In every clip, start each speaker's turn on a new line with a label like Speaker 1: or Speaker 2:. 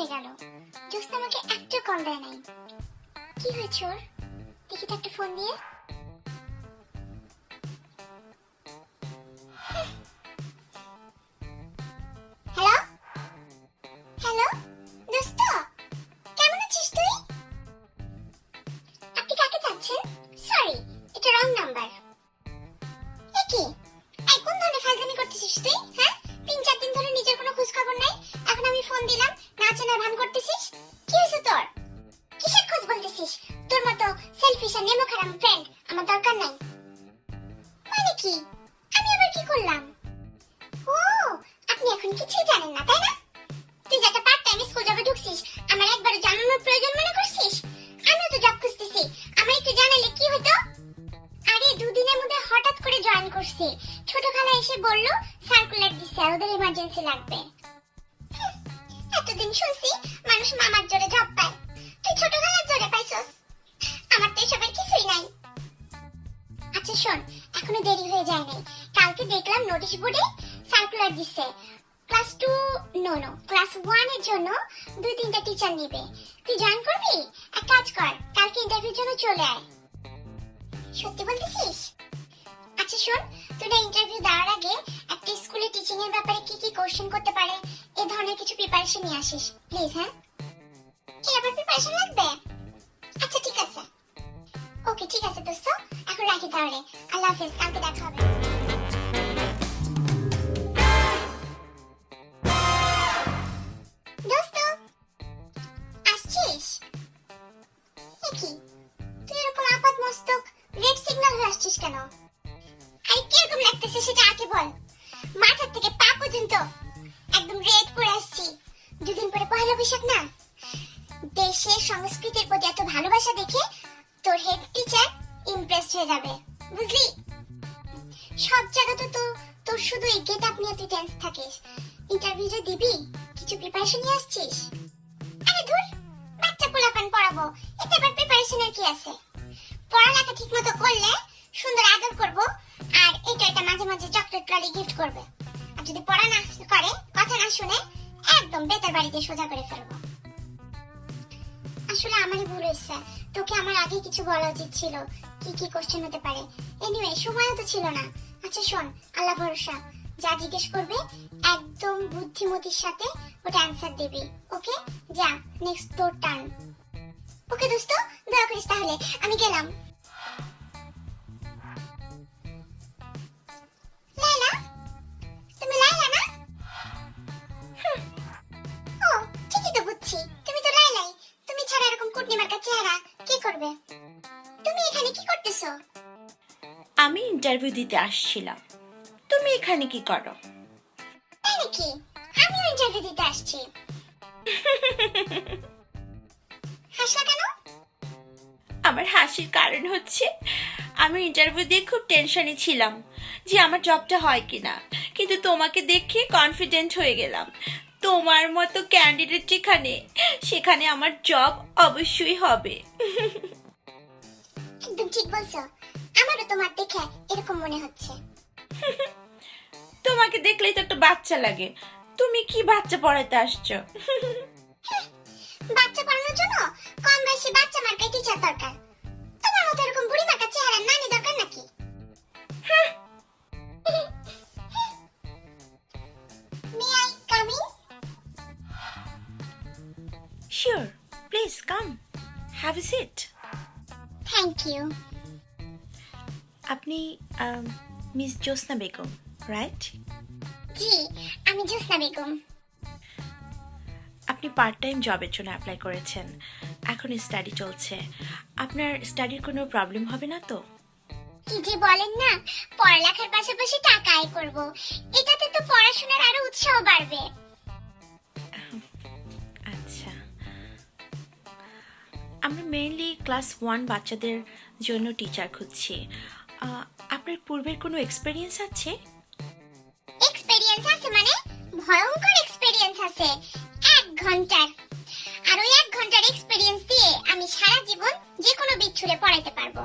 Speaker 1: হয়ে গেল, জ্যোৎস্না আমাকে একটা কল দেয় নাই। কি হয়েছে ওর? দেখি তো একটা ফোন দিয়ে। হ্যালো হ্যালো, দোস্ত কেমন আছিস তুই? আপনি কাকে চাচ্ছেন? সরি, এটা রং নাম্বার। কি এই কোন ধরনের ফাজলামি করতেছিস তুই? হ্যাঁ, 3-4 দিন ধরে নিজের কোনো খোঁজ খবর নাই, এখন আমি ফোন দিলাম না চেনার ভান করতেছিস। কি হয়েছে তোর? কিসের খোঁজ বলতেছিস? তোর মতো সেলফিশ আর নেমো খারাম ফ্রেন্ড আমার দরকার নাই। মানে কি? আমি আবার কি করলাম? ও, আপনি এখন কিছুই জানেন না তাই না? তুই যে একটা পার্ট টাইম স্কুল জবে ঢুকছিস, আমার একবারও জানানোর প্রয়োজন মনে করছিস? আমিও তো জব খুঁজতেছি, আমায় একটু জানালে কি হতো? আরে দুদিনের মধ্যে হঠাৎ করে জয়েন করছি, ছোট খালা এসে বলল সার্কুলার দিছে ওদের ইমার্জেন্সি লাগবে। এতদিন শুনছি মানুষ মামার জোরে জব পায়, তুই ছোট খালার জোরে পাইছস? আমার তো এসবের কিছুই নাই। আচ্ছা শোন, এখনো দেরি হয়ে যায় নাই, কালকে দেখলাম নোটিশ বোর্ডে সার্কুলার দিছে ক্লাস 2 নো ক্লাস 1 এর জন্য 2-3টা টিচার নেবে। তুই জয়েন করবি? এক কাজ কর, কালকে ইন্টারভিউর জন্য চলে আয়। সত্যি বলতেছিস? আচ্ছা শোন, তুই না ইন্টারভিউ দেওয়ার আগে একটা স্কুলে টিচিং এর ব্যাপারে কি কি কোশ্চেন করতে পারে এই ধরনের কিছু প্রিপারেশন নিয়ে আসিস প্লিজ। হ্যাঁ, এর আবার প্রিপারেশন লাগবে? আচ্ছা ঠিক আছে, ওকে ঠিক আছে দোস্ত, এখন রাখি তাহলে। আল্লাহ হাফেজ, কালকে দেখা হবে। দোস্ত আসছিস? কি তুই এরকম আপাত মস্তক রেড সিগন্যাল হয়ে আসছিস কেন? আরে কিরকম লাগতেছে সেটা আগে বল। মাথা থেকে পা পর্যন্ত একদম রেড পরে আসছি। দুদিন পরে পয়লা বৈশাখ না, দেশের সংস্কৃতির প্রতি এত ভালোবাসা দেখে তোর হেড টিচার ইমপ্রেসড হয়ে যাবে, বুঝলি? সব জায়গাতে তো তোর শুধু এই গেট আপ নিয়ে তুই টেন্স থাকিস, ইন্টারভিউ যে দিবি কিছু প্রিপারেশন নিয়ে আসছিস? আরে ধুর, বাচ্চা পোলাপান পড়াবো, এতে আবার প্রিপারেশনের কি আছে? পড়ালেখা ঠিকমতো করলে সুন্দর আদর করব, আর এটা মাঝে মাঝে চকলেট ললি গিফট করবে। আর যদি পড়া না করে, কথা না শুনে, একদম বেতার বাড়িতে সোজা করে ফেলবো। আসলে আমারই ভুল হয়েছে, তোকে আমার আগে কিছু বলা উচিত ছিল কি কি কোশ্চেন হতে পারে। এনিওয়ে সময়ও তো ছিল না। আচ্ছা শোন, আল্লাহ ভরসা, যা জিজ্ঞেস করবে একদম বুদ্ধিমতির সাথে ওটা অ্যানসার দিবি। ওকে, যা, নেক্সট তোর টার্ন। ওকে দোস্ত, দয়া করিস তাহলে, আমি গেলাম। লাইলা, তুমি লাইলা না? ও ঠিকই তো বুঝছি, তুমি তো লাইলাই। তুমি ছাড়া এরকম কুটনিমার্কা চেহারা কি করবে? তুমি এখানে কি করতেছো?
Speaker 2: আমি ইন্টারভিউ দিতে আসছিলাম, তুমি এখানে কি করো?
Speaker 1: তাই নাকি? আমিও ইন্টারভিউ দিতে আসছি। হাসলা কেন?
Speaker 2: আমার হাসির কারণ হচ্ছে আমি ইন্টারভিউ দিয়ে খুব টেনশনে ছিলাম যে আমার জবটা হয় কিনা, কিন্তু তোমাকে দেখে কনফিডেন্ট হয়ে গেলাম। তোমার মতো ক্যান্ডিডেট সেখানে আমার জব অবশ্যই হবে।
Speaker 1: একদম ঠিক বলছো, আমারও তোমার দেখে এরকম মনে হচ্ছে।
Speaker 2: তোমাকে দেখলেই তো একটা বাচ্চা লাগে, তুমি কি বাচ্চা পড়াতে আসছো?
Speaker 1: বাচ্চা পড়ানোর জন্য কম বয়সী বাচ্চা মার্কা টিচার দরকার, তোমার মতো এরকম বুড়ি মার্কা চেহারা নানি দরকার নাকি? May I come in?
Speaker 2: Sure, please come, have a seat.
Speaker 1: Thank you.
Speaker 2: আপনি মিস জ্যোৎস্না বেগম, রাইট?
Speaker 1: জি, আমি জ্যোৎস্না বেগম।
Speaker 2: আপনি পার্ট টাইম জবের জন্য অ্যাপ্লাই করেছেন, এখন স্টাডি চলছে, আপনার স্টাডির কোনো প্রবলেম হবে না তো?
Speaker 1: কি যে বলেন না, পড়ালেখার পাশাপাশি টাকা আয় করব, এটাতে তো পড়াশোনার আরো উৎসাহ বাড়বে।
Speaker 2: আচ্ছা, আমরা মেইনলি ক্লাস 1 বাচ্চাদের জন্য টিচার খুঁজছি। আপনার পূর্বের কোনো এক্সপেরিয়েন্স আছে?
Speaker 1: এক্সপেরিয়েন্স আছে মানে? ভয়ঙ্কর এক্সপেরিয়েন্স আছে, 1 ঘন্টার। আর ওই 1 ঘন্টার এক্সপেরিয়েন্স দিয়ে আমি সারা জীবন যে কোনো বিচ্ছুরে পড়াইতে পারবো।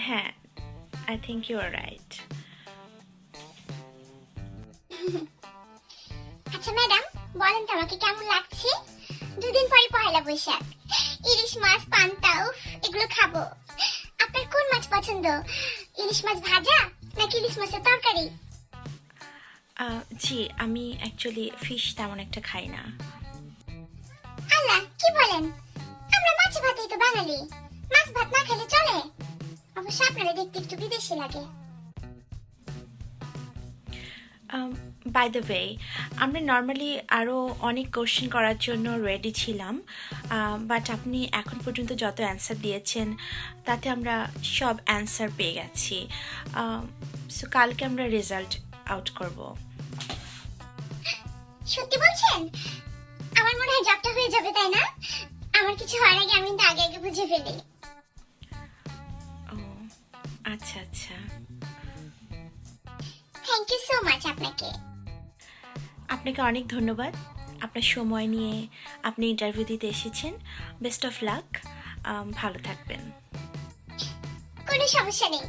Speaker 2: হ্যাঁ, I think you are right.
Speaker 1: বলেন তো আমাকে কেমন লাগছে? দুদিন পরে পয়লা বৈশাখ, ইলিশ মাছ, পান্তা, উফ, এগুলো খাবো। আপনার কোন মাছ পছন্দ? ইলিশ মাছ ভাজা নাকি ইলিশ মাছের তরকারি?
Speaker 2: জি, আমি অ্যাকচুয়ালি ফিশ তেমন একটা খাই না।
Speaker 1: আল্লাহ, কি বলেন? আমরা মাছ ভাতেই তো বাঙালি, মাছ ভাত না খেলে চলে? অবশ্য আপনারা দেখতে একটু বিদেশি লাগে।
Speaker 2: বাই দ্য ওয়ে, আমরা নর্মালি আরও অনেক কোশ্চেন করার জন্য রেডি ছিলাম, বাট আপনি এখন পর্যন্ত যত অ্যান্সার দিয়েছেন তাতে আমরা সব অ্যান্সার পেয়ে গেছি। সো কালকে আমরা রেজাল্ট আউট করব।
Speaker 1: সত্যি বলছেন? আমার মনে হয় জবটা হয়ে যাবে, তাই না? আমার কিছু হওয়ার আগে আমি তো আগে আগে বুঝে ফেলি।
Speaker 2: ও আচ্ছা আচ্ছা,
Speaker 1: থ্যাংক ইউ সো মাচ আপনাকে।
Speaker 2: আপনাকে অনেক ধন্যবাদ। আপনার সময় নিয়ে আপনি ইন্টারভিউ দিতে এসেছেন। বেস্ট অফ লাক, ভালো থাকবেন।
Speaker 1: কোনো সমস্যা নেই,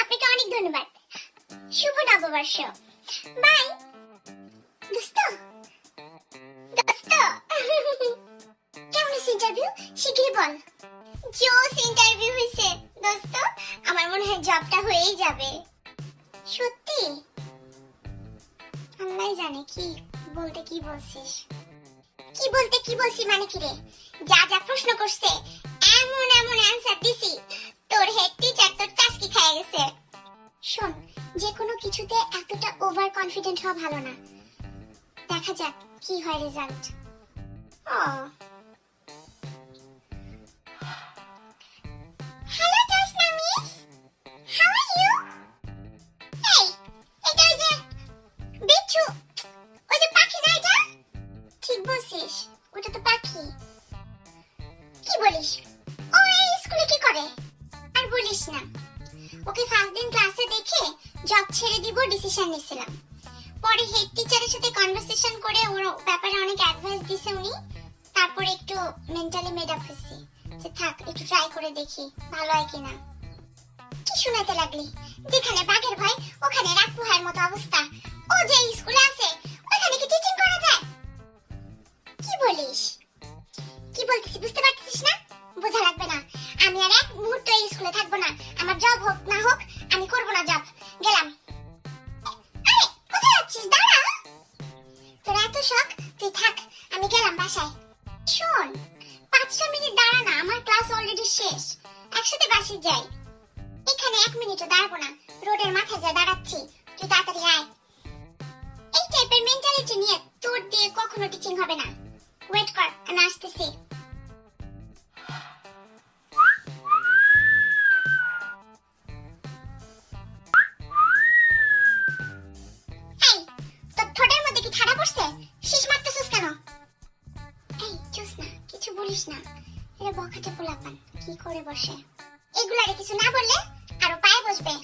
Speaker 1: আপনাকে অনেক ধন্যবাদ। শুভ নববর্ষ। বাই দোস্ত। দোস্ত কেমন হয়েছে ইন্টারভিউ? শিগগিরই বল। জোস ইন্টারভিউ হয়েছে দোস্ত, আমার মনে হয় জবটা হয়েই যাবে। সত্যি? আল্লাহ জানে কি বলতে কি বলছিস। কি বলতে কি বলছি মানে কি রে? যা যা প্রশ্ন করছে এমন এমন অ্যানসার দিছি, তোর হেড টিচার তোর টাস্কি খেয়ে গেছে। শোন, যে কোনো কিছুতে এতটা ওভার কনফিডেন্ট হওয়া ভালো না। দেখা যাক কি হয় result. Hello Josna miss, how are you? এই, এটা ওই যে বিচ্ছু, ওই যে পাখি না এটা? ঠিক বলছিস, ওটা তো পাখি। কি বলিস? ও এই স্কুলে কি করে? আর বলিস না, ওকে ফার্স্ট দিন ক্লাসে দেখে জব ছেড়ে দিব ডিসিশন নিয়েছিলাম। পরে হেড টিচারের সাথে কনভারসেশন করে ওর ব্যাপারে অনেক অ্যাডভাইস দিছে উনি। তারপরে একটু মেন্টালি মেড আপ হয়েছি যে থাক একটু ট্রাই করে দেখি ভালো হয় কিনা। কি শোনাতে লাগলি? যেখানে বাঘের ভয় ওখানে রাত পোহার মতো অবস্থা। ও যে স্কুলে আছে ওখানে কি টিচিং করা যায়? কি বলিস? কি বলতেছি বুঝতে পারছিস না? বোঝা লাগবে না, আমি আর এক মুহূর্ত এই স্কুলে থাকবো না। আমার জব হোক না হোক আমি করবো না জব। গেলাম। আরে কোথায় যাচ্ছিস? দাঁড়া। তোর এত শখ, তুই থাক, আমি গেলাম বাসায়। শোন, 5 মিনিট দাঁড়া না, আমার ক্লাস অলরেডি শেষ। একসাথে বাসে যাই। এখানে 1 মিনিটও দাঁড়াবো না, রোডের মাথায় যা দাঁড়াচ্ছি। তুই তাড়াতাড়ি আয়। এই টাইপের মেন্টালিটি নিয়ে তোর দিয়ে কখনো টিচিং হবে না। ওয়েট কর, আমি আসতেছি। এই, তোর ঠোঁটের মধ্যে কি ঠাডা পড়ছে? শীষ মারতেছিস কেন? এই জোসনা, কিছু বলিস না, এরা বখাটে পোলাপান কি করে বসে। এগুলারে কিছু না বললে আরো পায়ে বসবে।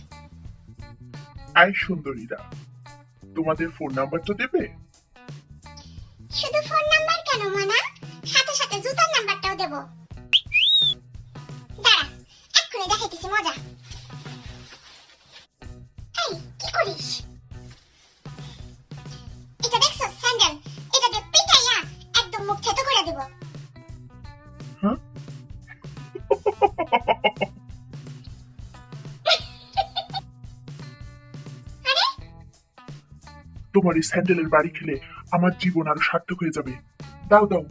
Speaker 3: আই সুন্দরীরা, তোমাদের ফোন নাম্বারটা দেবে?
Speaker 1: শুধু ফোন নাম্বার কেন মানা, সাথে সাথে জুতার নাম্বারটাও দেব। দাঁড়া, এক্ষুনি দেখাইতেছি মজা। এই কি করিস? এটা দেখছো স্যান্ডেল? এটা দিয়ে পিটাইয়া একদম মুখ থেতো করে দেব।
Speaker 3: হ্যাঁ?
Speaker 1: আরে
Speaker 3: তোমার এই স্যান্ডেলের বাড়ি খেলে আমার জীবন আরো সার্থক হয়ে যাবে। দাও দাও,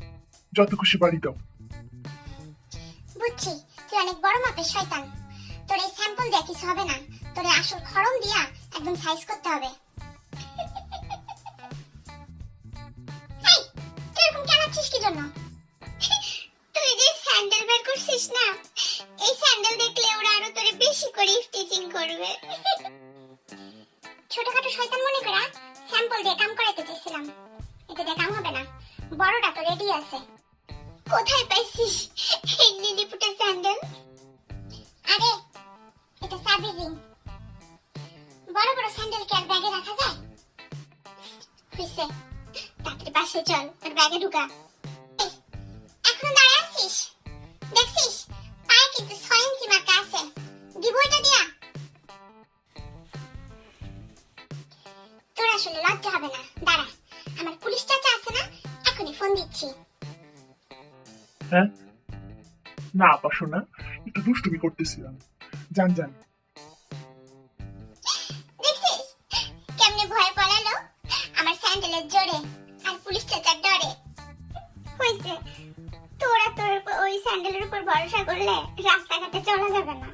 Speaker 3: যত খুশি বাড়ি দাও।
Speaker 1: বুঝছি, তুই অনেক বড় মাপের শয়তান। তোর এই স্যাম্পল দিয়ে কিছু হবে না, তোর এই আসল খড়ম দিয়া একদম সাইজ করতে হবে। এই, তুই এরকম কেনাচ্ছিস কি জন্য? তুই যে স্যান্ডেল বের করছিস না, এই স্যান্ডেল দেখলে ওরা আরো তোরে বেশি করে টিচিং করবে। ছোটখাটো শয়তান মনে করা স্যাম্পল দিয়ে কাম করাইতে চেয়েছিলাম, এটা দিয়ে কাম হবে না। বড়টা তো রেডি আছে। কোথায় পাইছিস এই লিলিপুটের স্যান্ডেল? আরে এটা সাবি রিং। বড় বড় স্যান্ডেল কি আর ব্যাগে রাখা যায়? হইছে, তাড়াতাড়ি পাশে চল, তোর ব্যাগে ঢুকা। এই, এখনো দাঁড়ায় আছিস? দেখছিস পায়ে কিন্তু 6 ইঞ্চি মার্কা আছে, দিব এটা দিয়া? তোর আসলে লজ্জা হবে না। দাঁড়া, আমার পুলিশ চাচা আছে না, খুশি।
Speaker 3: হ্যাঁ, না আপা শোনা, একটু দুষ্টুমি করতেছিলাম। যান যান।
Speaker 1: দেখছিস কেমনে ভয় পালালো আমার স্যান্ডেলের জোরে আর পুলিশ চাচার ডরে। হয়েছে, তোরা তোর ওই স্যান্ডেলের উপর ভরসা করলে রাস্তাঘাটে চলা যাবে না।